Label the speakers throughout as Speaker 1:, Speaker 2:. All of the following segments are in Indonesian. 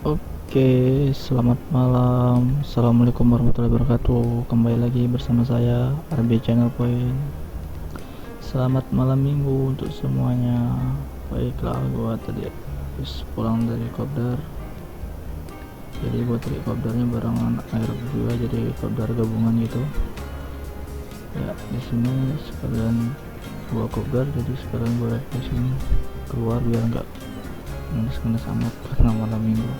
Speaker 1: Oke, selamat malam. Assalamualaikum warahmatullahi wabarakatuh. Kembali lagi bersama saya RB Channel Point. Selamat malam minggu untuk semuanya. Baiklah, gua tadi habis pulang dari kopdar. Jadi gua tadi kopdarnya barengan air juga, jadi kopdar gabungan gitu. Ya, di sini sekalian gua kopdar, jadi sekalian gua di sini keluar biar nggak ngenes-ngenes amat karena malam minggu.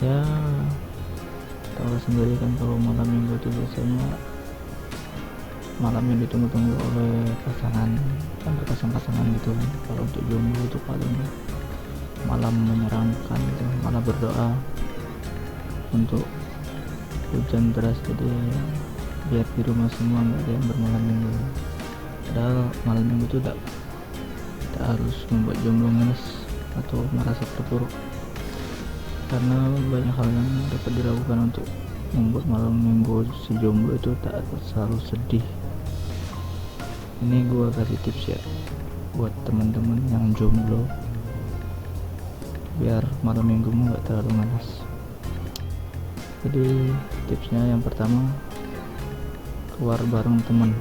Speaker 1: Ya, tahu sendiri kan kalau malam minggu itu biasanya malam yang ditunggu-tunggu oleh pasangan, kan berpasang-pasangan gitu kan. Kalau untuk jomblo itu paling malam menyeramkan gitu, malah berdoa untuk hujan deras, jadi biar di rumah semua nggak ada yang bermalam minggu. Padahal malam minggu itu tidak harus membuat jomblo ngenes atau merasa terpuruk, karena banyak hal yang dapat dilakukan untuk membuat malam minggu si jomblo itu tak selalu sedih. Ini gue kasih tips ya buat teman-teman yang jomblo, biar malam minggumu gak terlalu ngenes. Jadi tipsnya yang pertama, keluar bareng teman.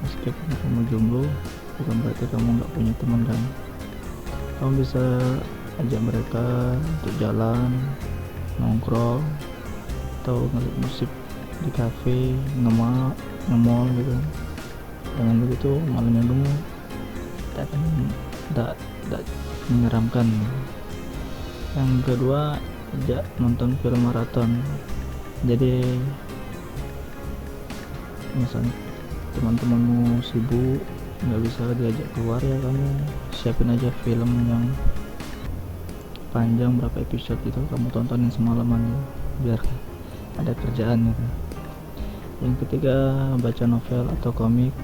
Speaker 1: Meskipun kamu jomblo, bukan berarti kamu gak punya teman kan. Kamu bisa ajak mereka untuk jalan, nongkrong, atau ngeliat musik di cafe, nge-mall gitu. Dengan begitu malam minggumu tidak menyeramkan. Yang kedua, ajak nonton film maraton. Jadi misalnya teman-temanmu sibuk nggak bisa diajak keluar, ya kamu siapin aja film yang panjang berapa episode gitu, kamu tontonin semalaman ya, biar ada kerjaan gitu. Yang ketiga, baca novel atau komik.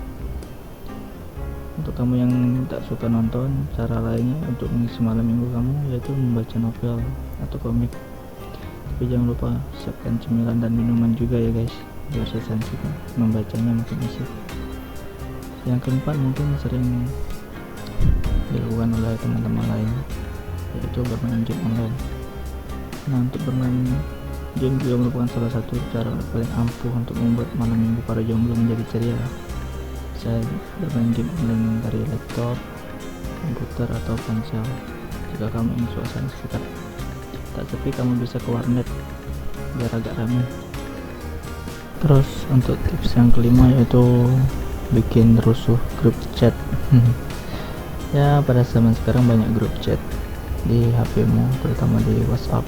Speaker 1: Untuk kamu yang tak suka nonton, cara lainnya untuk mengisi malam minggu kamu yaitu membaca novel atau komik. Tapi jangan lupa siapkan cemilan dan minuman juga ya guys, biar sensitif membacanya makin asik. Yang keempat, mungkin sering dilakukan oleh teman-teman lain, yaitu bermain game online. Nah, untuk bermain game juga merupakan salah satu cara paling ampuh untuk membuat malam minggu para jomblo menjadi ceria. Saya bermain game online dari laptop, komputer, atau ponsel. Jika kamu ingin suasana sekitar tak sepi, kamu bisa ke warnet biar agak ramai. Terus untuk tips yang kelima yaitu bikin rusuh grup chat. Ya, pada zaman sekarang banyak grup chat di HP-mu, terutama di WhatsApp.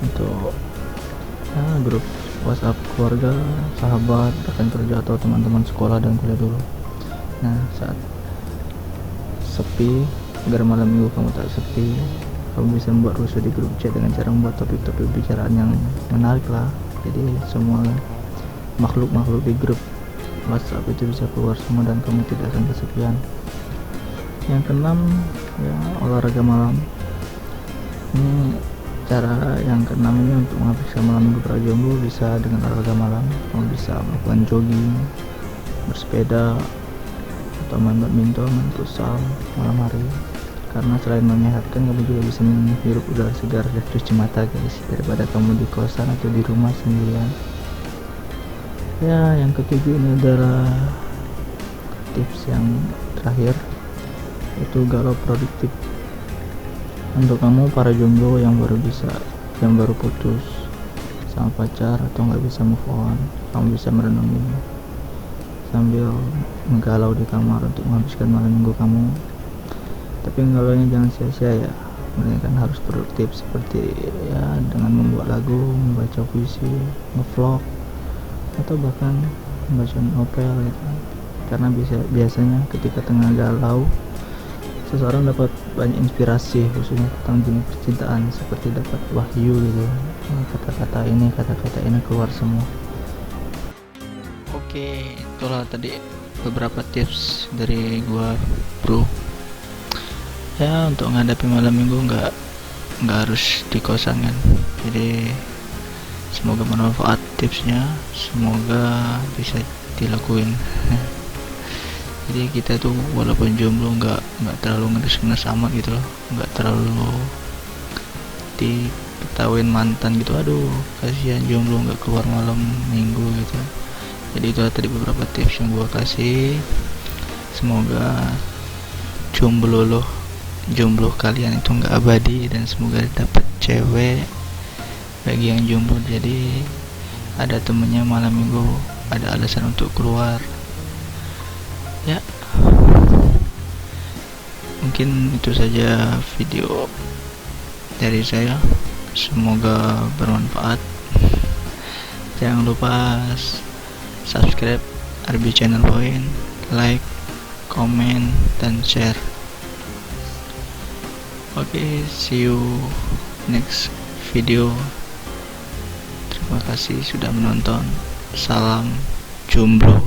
Speaker 1: Untuk grup WhatsApp keluarga, sahabat, rekan kerja, atau teman-teman sekolah dan kuliah dulu. Nah, saat sepi, agar malam minggu kamu tak sepi, kamu bisa membuat rusuh di grup chat dengan cara membuat topik-topik bicaraan yang menarik lah. Jadi semua makhluk-makhluk di grup WhatsApp itu bisa keluar semua dan kamu tidak akan kesepian. Yang keenam, ya, olahraga malam. Ini cara yang keenam ini untuk menghabiskan malam minggu para jomblo bisa dengan olahraga malam. Kamu bisa melakukan jogging, bersepeda, atau main badminton, main futsal malam hari. Karena selain menyehatkan, kamu juga bisa menghirup udara segar dan cuci mata guys, daripada kamu di kosan atau di rumah sendirian. Ya, yang ketujuh ini adalah tips yang terakhir, itu galau produktif. Untuk kamu para jomblo yang baru putus sama pacar atau nggak bisa move on, kamu bisa merenungi sambil menggalau di kamar untuk menghabiskan malam minggu kamu. Tapi galaunya jangan sia-sia ya, melainkan harus produktif, seperti ya dengan membuat lagu, membaca puisi, ngevlog, atau bahkan membaca novel gitu. Karena biasanya ketika tengah galau, seseorang dapat banyak inspirasi, khususnya tentang dunia percintaan, seperti dapat wahyu gitu. Kata-kata ini keluar semua. Oke, itulah tadi beberapa tips dari gua, bro. Ya, untuk menghadapi malam minggu nggak harus di kosan kan. Jadi semoga bermanfaat tipsnya, semoga bisa dilakuin. Jadi kita tuh walaupun jomblo nggak terlalu ngedes amat gitu loh, nggak terlalu diketahuin mantan gitu. Aduh, kasihan jomblo nggak keluar malam minggu gitu. Jadi itu tadi beberapa tips yang gua kasih. Semoga jomblo kalian itu nggak abadi, dan semoga dapat cewek. Bagi yang jomblo, jadi ada temennya malam minggu, ada alasan untuk keluar ya. Mungkin itu saja video dari saya, semoga bermanfaat. Jangan lupa subscribe RB Channel Point, like, komen, dan share. Oke, see you next video. Terima kasih sudah menonton. Salam jomblo.